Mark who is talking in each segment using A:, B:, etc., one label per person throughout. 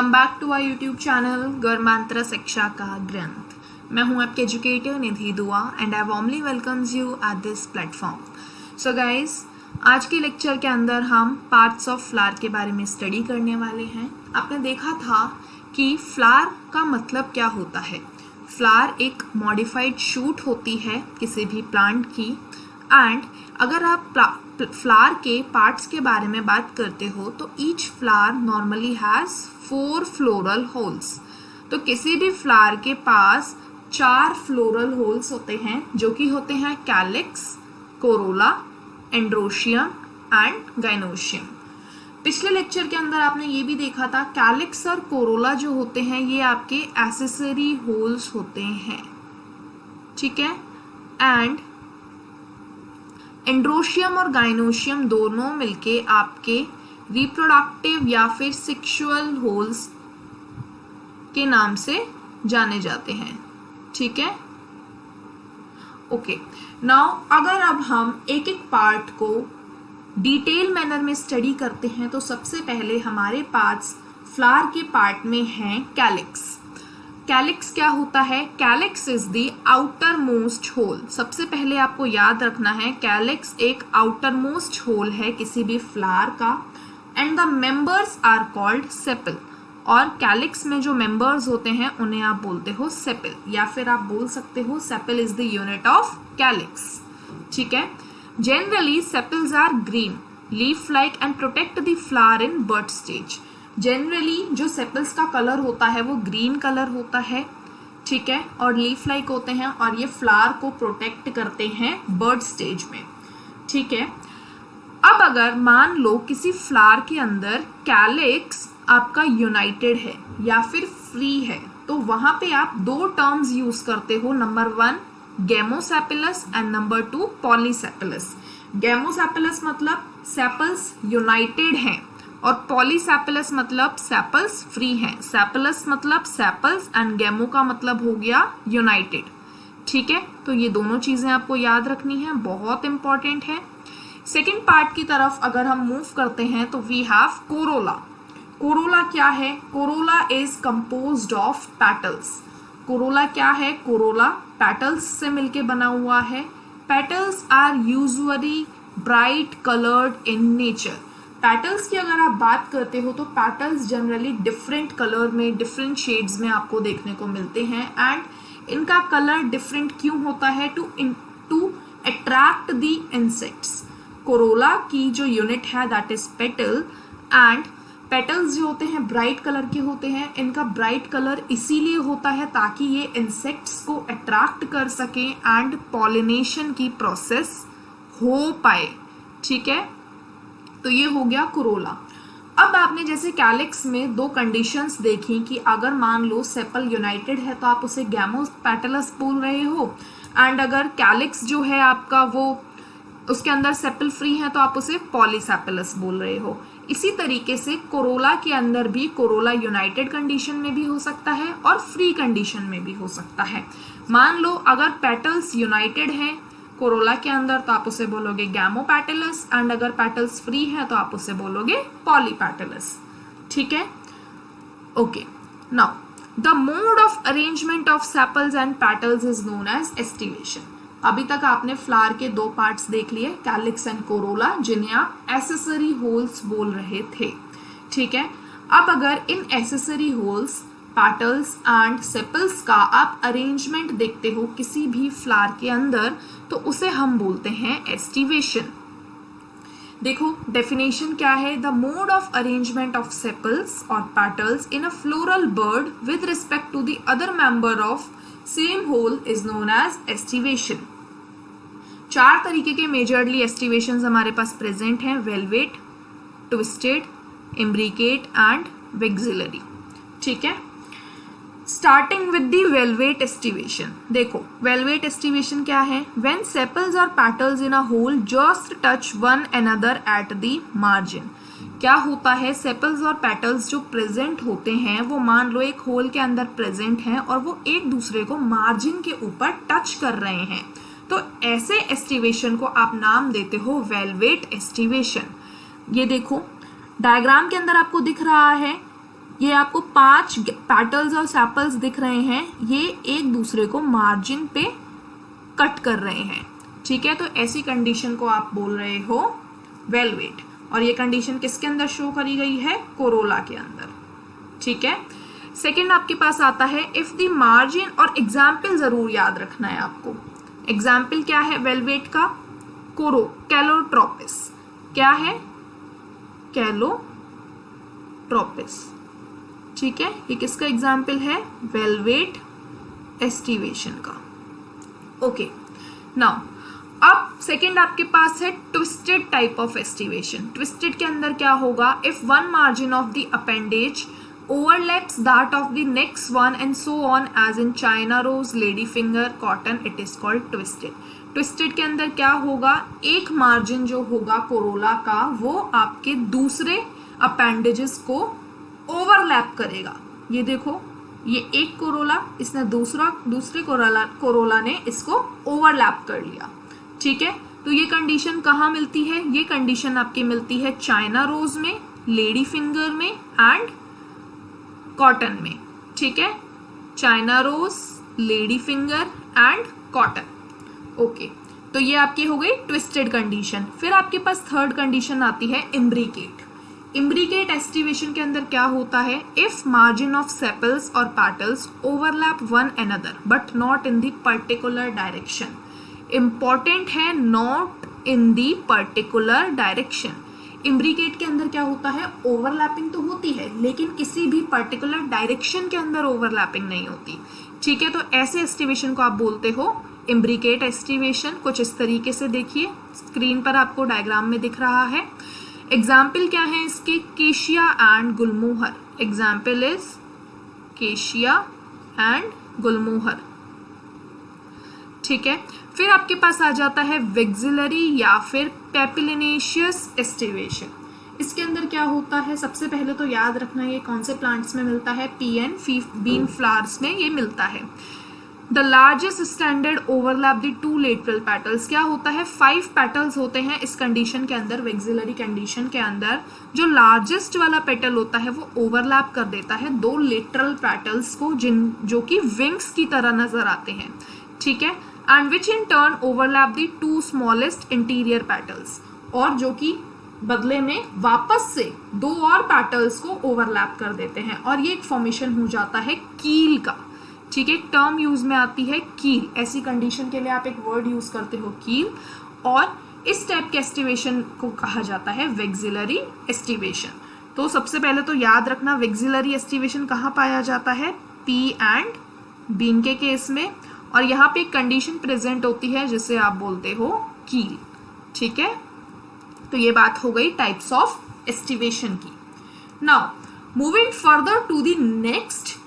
A: Welcome back to our YouTube channel गर्मांतरा शिक्षा का ग्रंथ। मैं हूं आपके educator Nidhi Dua and I warmly welcomes you at this platform. So guys, आज के लेक्चर के अंदर हम पार्ट्स ऑफ फ्लावर के बारे में स्टडी करने वाले हैं। आपने देखा था कि फ्लावर का मतलब क्या होता है। फ्लावर एक मॉडिफाइड शूट होती है किसी भी प्लांट की, एंड अगर आप फ्लावर के पार्ट्स के बारे में बात करते हो तो each flower normally has 4 floral holes. तो किसी भी फ्लावर के पास 4 फ्लोरल होल्स होते हैं जो कि होते हैं calyx, Corolla, androecium and gynoecium. पिछले लेक्चर के अंदर आपने ये भी देखा था कैलिक्स और कोरोला जो होते हैं ये आपके एक्सेसरी होल्स होते हैं, ठीक है। एंड एंड्रोशियम और गाइनोशियम दोनों मिलके आपके रिप्रोडक्टिव या फिर सेक्सुअल होल्स के नाम से जाने जाते हैं, ठीक है। ओके, नाउ अगर अब हम एक एक पार्ट को डिटेल मैनर में स्टडी करते हैं तो सबसे पहले हमारे पास फ्लावर के पार्ट में है कैलिक्स। कैलिक्स क्या होता है? Calyx is the outermost whorl. सबसे पहले आपको याद रखना है कैलिक्स एक आउटर मोस्ट होल है किसी भी फ्लावर का, and the members are called sepal. और कैलिक्स में जो मेंबर्स होते हैं उन्हें आप बोलते हो सेपल, या फिर आप बोल सकते हो sepal is the unit of calyx, ठीक है। Generally sepals are green, leaf like and protect the flower in bud stage. Generally जो सेपल्स का कलर होता है वो ग्रीन कलर होता है, ठीक है, और लीफ लाइक होते हैं और ये फ्लावर को प्रोटेक्ट करते हैं बर्ड स्टेज में, ठीक है। अब अगर मान लो किसी फ्लावर के अंदर कैलिक्स आपका यूनाइटेड है या फिर फ्री है तो वहां पे आप 2 टर्म्स यूज करते हो, नंबर 1 गेमोसेपिलस एंड नंबर 2 पॉलीसेपिलस। गेमोसेपिलस मतलब सेपल्स यूनाइटेड हैं और पॉलीसेपिलस मतलब सेपल्स फ्री हैं। सेपिलस मतलब सेपल्स एंड गेमो का मतलब हो गया यूनाइटेड, ठीक है। तो ये दोनों चीजें आपको याद रखनी है, बहुत इंपॉर्टेंट है। सेकेंड पार्ट की तरफ अगर हम मूव करते हैं तो वी हैव कोरोला। कोरोला क्या है? Corolla is composed of petals. Corolla क्या है? कोरोला पेटल्स से मिलके बना हुआ है। Petals are usually bright coloured in nature. Petals की अगर आप बात करते हो तो पेटल्स जनरली डिफरेंट कलर में, डिफरेंट शेड्स में आपको देखने को मिलते हैं, एंड इनका कलर डिफरेंट क्यों होता है? To attract the insects. Corolla की जो यूनिट है that is petal, and petals जो होते हैं ब्राइट कलर के होते हैं। इनका ब्राइट कलर इसीलिए होता है ताकि ये इंसेक्ट्स को अट्रैक्ट कर सकें एंड पॉलिनेशन की प्रोसेस हो पाए, ठीक है। तो ये हो गया कोरोला। अब आपने जैसे कैलिक्स में 2 कंडीशंस देखी कि अगर मान लो सेपल यूनाइटेड है तो आप उसे गैमोपेटलस बोल रहे हो, एंड अगर कैलिक्स जो है आपका वो उसके अंदर सेपल फ्री है तो आप उसे पॉलीसेपिलस बोल रहे हो। इसी तरीके से कोरोला के अंदर भी कोरोला यूनाइटेड कंडीशन में भी हो सकता है और फ्री कंडीशन में भी हो सकता है। मान लो अगर पेटल्स यूनाइटेड हैं कोरोला के अंदर तो आप उसे बोलोगे गैमोपेटलस, एंड अगर पेटल्स फ्री है तो आप उसे बोलोगे पॉलीपेटलस, ठीक है। Okay, now the mode of arrangement of sepals and petals is known as aestivation. अभी तक आपने फ्लावर के 2 पार्ट्स देख लिए, कैलिक्स एंड कोरोला, जिन्हें आप एसेसरी होल्स बोल रहे थे, ठीक है। अब अगर इन accessory whorls, petals and sepals का आप अरेंजमेंट देखते हो किसी भी फ्लावर के अंदर तो उसे हम बोलते हैं एस्टिवेशन। देखो डेफिनेशन क्या है? The mode of arrangement of sepals और petals in a floral bud with respect to the other member of same whorl is known as aestivation. 4 तरीके के मेजरली एस्टिवेशंस हमारे पास प्रेजेंट हैं, valvate, twisted, imbricate and vexillary, ठीक है। Starting with the valvate aestivation. देखो valvate aestivation क्या है? व्हेन सेपल्स और petals in a whorl just touch one another at the margin. क्या होता है? सेपल्स और पेटल्स जो प्रेजेंट होते हैं वो मान लो एक होल के अंदर प्रेजेंट हैं और वो एक दूसरे को मार्जिन के ऊपर टच कर रहे हैं, तो ऐसे एस्टिवेशन को आप नाम देते हो वेलवेट एस्टिवेशन। ये देखो डायग्राम के अंदर आपको दिख रहा है ये आपको 5 पेटल्स और सेपल्स दिख रहे हैं, ये एक दूसरे को मार्जिन पे कट कर रहे हैं, ठीक है। तो ऐसी कंडीशन को आप बोल रहे हो वेलवेट, और ये कंडीशन किसके अंदर शो करी गई है? कोरोला के अंदर, ठीक है। सेकेंड आपके पास आता है इफ द मार्जिन, और एग्जाम्पल जरूर याद रखना है आपको। एग्जाम्पल क्या है वेलवेट का? कैलोट्रोपिस। क्या है? कैलोट्रोपिस, ठीक है। ये किसका एग्जाम्पल है? वेलवेट एस्टिवेशन का। ओके, नाउ अब सेकेंड आपके पास है twisted type of aestivation. Twisted के अंदर क्या होगा? If one margin of the appendage overlaps that of the next one and so on as in China rose, ladyfinger, cotton, it is called twisted. Twisted के अंदर क्या होगा? एक margin जो होगा कोरोला का वो आपके दूसरे अपेंडेजेस को ओवरलैप करेगा। ये देखो, ये एक कोरोला, इसने दूसरे कोरोला ने इसको ओवरलैप कर लिया, ठीक है। तो ये कंडीशन कहाँ मिलती है? ये कंडीशन आपकी मिलती है चाइना रोज में, लेडी फिंगर में एंड कॉटन में, ठीक है। China rose, lady finger and cotton. Okay, तो ये आपकी हो गई ट्विस्टेड कंडीशन। फिर आपके पास थर्ड कंडीशन आती है इम्ब्रिकेट। इम्ब्रिकेट एस्टिवेशन के अंदर क्या होता है? इफ मार्जिन ऑफ सेपल्स और petals overlap one another but not in the particular direction. Important है, not in the particular direction. Imbricate के अंदर क्या होता है? ओवरलैपिंग तो होती है लेकिन किसी भी पर्टिकुलर डायरेक्शन के अंदर ओवरलैपिंग नहीं होती, ठीक है। तो ऐसे एस्टिवेशन को आप बोलते हो इम्ब्रिकेट एस्टिवेशन। कुछ इस तरीके से देखिए, स्क्रीन पर आपको डायग्राम में दिख रहा है। एग्जाम्पल क्या है इसके? Cassia and gulmohar. Example is cassia and gulmohar, ठीक है। फिर आपके पास आ जाता है वेक्सिलरी या फिर पेपिलिनेशियस एस्टिवेशन। इसके अंदर क्या होता है? सबसे पहले तो याद रखना ये कौन से प्लांट्स में मिलता है? पी एंड बीन फ्लावर्स में ये मिलता है। The largest standard overlap the two lateral petals. क्या होता है? 5 पेटल्स होते हैं इस कंडीशन के अंदर, वेक्सिलरी कंडीशन के अंदर। जो लार्जेस्ट वाला पेटल होता है वो ओवरलैप कर देता है 2 लेटरल पेटल्स को, जो कि विंग्स की तरह नजर आते हैं, ठीक है। And which in turn overlap the 2 smallest interior petals, और जो कि बदले में वापस से 2 और पेटल्स को ओवरलैप कर देते हैं, और ये एक फॉर्मेशन हो जाता है कील का, ठीक है। एक टर्म यूज में आती है कील। ऐसी कंडीशन के लिए आप एक वर्ड यूज करते हो कील, और इस टाइप के एस्टिवेशन को कहा जाता है वेक्सिलरी एस्टिवेशन। तो सबसे पहले तो याद रखना वेक्सिलरी एस्टिवेशन कहाँ पाया जाता है? पी एंड बीन के केस में, और यहाँ पे एक कंडीशन प्रेजेंट होती है जिसे आप बोलते हो कील, ठीक है। तो ये बात हो गई टाइप्स ऑफ एस्टिवेशन की। Now moving further to the next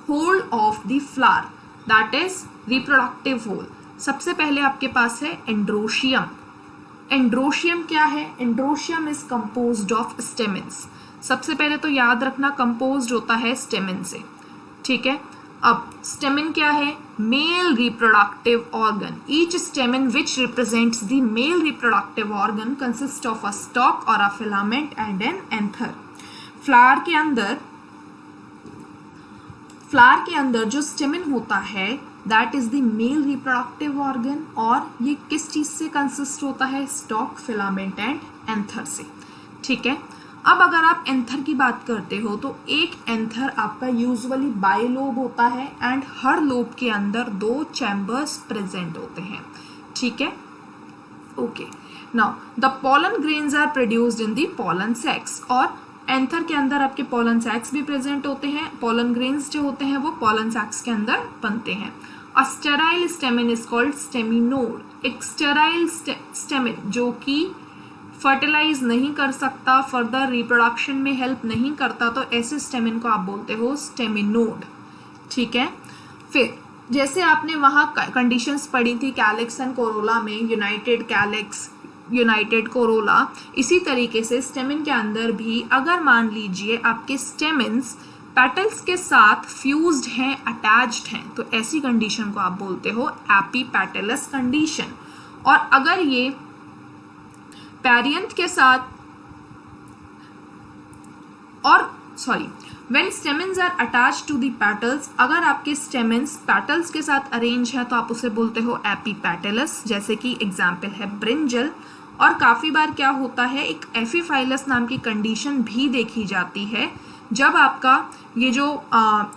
A: whorl of the flower, that is reproductive whorl. सबसे पहले आपके पास है एंड्रोशियम। एंड्रोशियम क्या है? Androecium is composed of stamens. सबसे पहले तो याद रखना कंपोज्ड होता है स्टेमेन से, ठीक है। अब स्टेमेन क्या है? Male reproductive organ. Each stamen which represents the male reproductive organ consist of a stalk और a filament and an anther. Flower के अंदर जो स्टेमेन होता है that is the male reproductive organ, और ये किस चीज से कंसिस्ट होता है? स्टॉक, फिलामेंट एंड एंथर से, ठीक है। अब अगर आप एंथर की बात करते हो तो एक एंथर आपका यूजुअली बाइलोब होता है एंड हर लोब के अंदर 2 चैम्बर्स प्रेजेंट होते हैं, ठीक है। Okay, now the pollen grains are produced in the pollen sacs, और एंथर के अंदर आपके पॉलन सैक्स भी प्रेजेंट होते हैं। पॉलन ग्रेन्स जो होते हैं वो पॉलन सैक्स के अंदर बनते हैं। A sterile stamen is called staminode. एक स्टेराइल स्टेमेन जो कि फर्टिलाइज नहीं कर सकता, फर्दर रिप्रोडक्शन में हेल्प नहीं करता, तो ऐसे स्टेमेन को आप बोलते हो स्टेमिनोड, ठीक है। फिर जैसे आपने वहाँ कंडीशंस पढ़ी थी कैलिक्स एंड कोरोला में, यूनाइटेड कैलिक्स, यूनाइटेड कोरोला, इसी तरीके से स्टेमेन के अंदर भी अगर मान लीजिए आपके स्टेमेन्स पेटल्स के साथ फ्यूज्ड हैं, अटैच्ड हैं, तो ऐसी कंडीशन को आप बोलते हो एपीपेटलस कंडीशन। और अगर ये पैरियंथ के साथ When stamens are attached to the petals, अगर आपके stamens petals के साथ अरेंज है तो आप उसे बोलते हो एपीपेटलस, जैसे कि एग्जाम्पल है ब्रिंजल। और काफ़ी बार क्या होता है, एक एफीफाइलस नाम की कंडीशन भी देखी जाती है जब आपका ये जो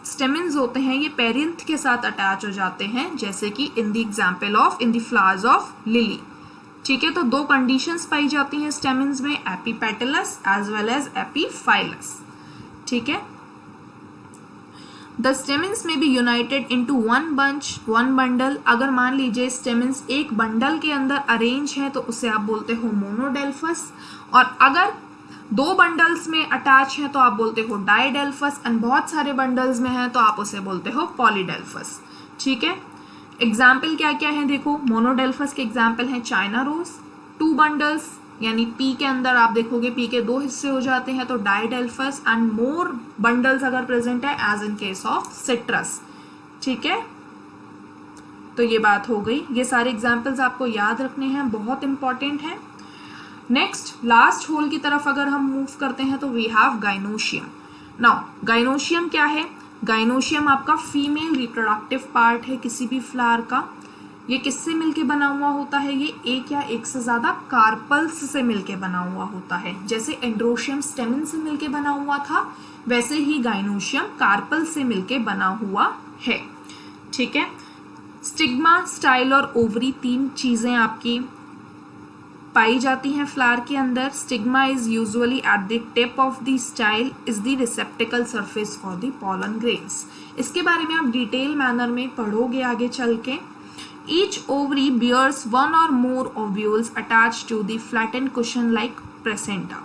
A: स्टेमेंस होते हैं ये पेरिंथ के साथ अटैच हो जाते हैं, जैसे कि in the example of in the flowers of lily. ठीक है, तो दो कंडीशंस पाई जाती हैं स्टेमेंस में, epipetalous as well as epiphyllous. ठीक है, द स्टेमेंस में be united into one bunch, one bundle. अगर मान लीजिए स्टेमेंस एक बंडल के अंदर अरेंज है तो उसे आप बोलते हो मोनोडेल्फस, और अगर दो बंडल्स में अटैच है तो आप बोलते हो डाइडेल्फस, एंड बहुत सारे बंडल्स में है तो आप उसे बोलते हो पॉलीडेल्फस। ठीक है, एग्जाम्पल क्या क्या है देखो, मोनोडेल्फस के एग्जाम्पल हैं चाइना रोज, टू बंडल्स यानी पी के अंदर आप देखोगे पी के दो हिस्से हो जाते हैं तो डाइडेल्फस, एंड मोर बंडल्स अगर प्रेजेंट है as in case of citrus. ठीक है, तो ये बात हो गई, ये सारे एग्जाम्पल्स आपको याद रखने हैं, बहुत इंपॉर्टेंट है। नेक्स्ट लास्ट होल की तरफ अगर हम मूव करते हैं तो we have gynoecium. Now gynoecium क्या है, गाइनोशियम आपका फीमेल रिप्रोडक्टिव पार्ट है किसी भी फ्लावर का। ये किससे मिलके बना हुआ होता है, ये एक या एक से ज्यादा कार्पल्स से मिलके बना हुआ होता है। जैसे एंड्रोशियम स्टेमन से मिलके बना हुआ था, वैसे ही गाइनोशियम कार्पल से मिलके बना हुआ है। ठीक है, स्टिग्मा, स्टाइल और ओवरी तीन चीजें आपकी पाई जाती हैं फ्लावर के अंदर। Stigma is usually at the tip of the style is the रिसेप्टिकल surface for the pollen grains. इसके बारे में आप डिटेल मैनर में पढ़ोगे आगे चल के। Each ovary bears one or more ovules attached to the flattened cushion like placenta।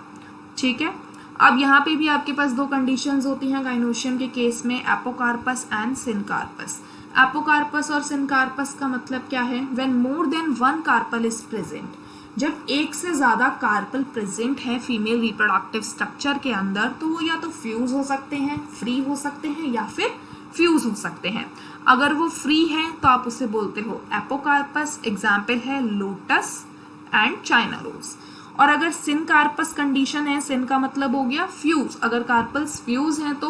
A: ठीक है, अब यहाँ पे भी आपके पास दो कंडीशंस होती हैं गाइनोशियम के केस में, एपोकार्पस एंड सिनकार्पस। एपोकार्पस और सिनकार्पस का मतलब क्या है, when more than one carpel is present, जब एक से ज्यादा कार्पल प्रेजेंट है फीमेल रिप्रोडक्टिव स्ट्रक्चर के अंदर तो वो या तो फ्यूज हो सकते हैं, फ्री हो सकते हैं या फिर फ्यूज हो सकते हैं। अगर वो फ्री है तो आप उसे बोलते हो एपोकार्पस, एग्जाम्पल है लोटस एंड चाइना रोज। और अगर सिनकार्पस कंडीशन है, सिन का मतलब हो गया फ्यूज, अगर कार्पल्स फ्यूज हैं तो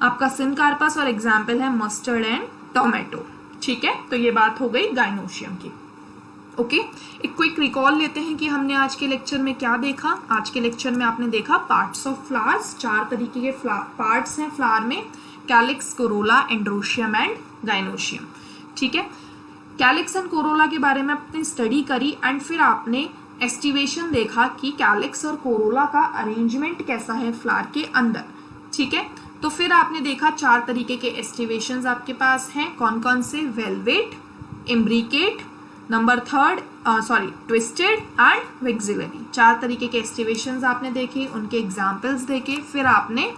A: आपका सिनकार्पस, और एग्जाम्पल है मस्टर्ड एंड टोमेटो। ठीक है, तो ये बात हो गई गाइनोशियम की। ओके, एक क्विक रिकॉल लेते हैं कि हमने आज के लेक्चर में क्या देखा। आज के लेक्चर में आपने देखा पार्ट्स ऑफ फ्लावर्स, चार तरीके के पार्ट्स हैं फ्लावर में, calyx, Corolla, androecium and gynoecium. ठीक है, कैलिक्स एंड कोरोला के बारे में आपने स्टडी करी एंड फिर आपने एस्टिवेशन देखा कि कैलिक्स और कोरोला का अरेंजमेंट कैसा है फ्लावर के अंदर। ठीक है, तो फिर आपने देखा चार तरीके के एस्टिवेशंस आपके पास हैं, कौन कौन से, velvet, imbricate, number third twisted and vexillary. चार तरीके के एस्टिवेशंस आपने देखे, उनके एग्जाम्पल्स देखे, फिर आपने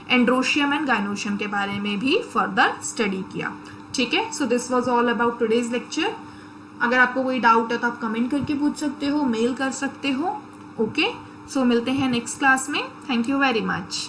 A: एंड्रोशियम एंड गाइनोशियम के बारे में भी फर्दर स्टडी किया। ठीक है, so this was all about today's lecture. अगर आपको कोई डाउट है तो आप कमेंट करके पूछ सकते हो, मेल कर सकते हो। ओके, सो मिलते हैं नेक्स्ट क्लास में। Thank you very much.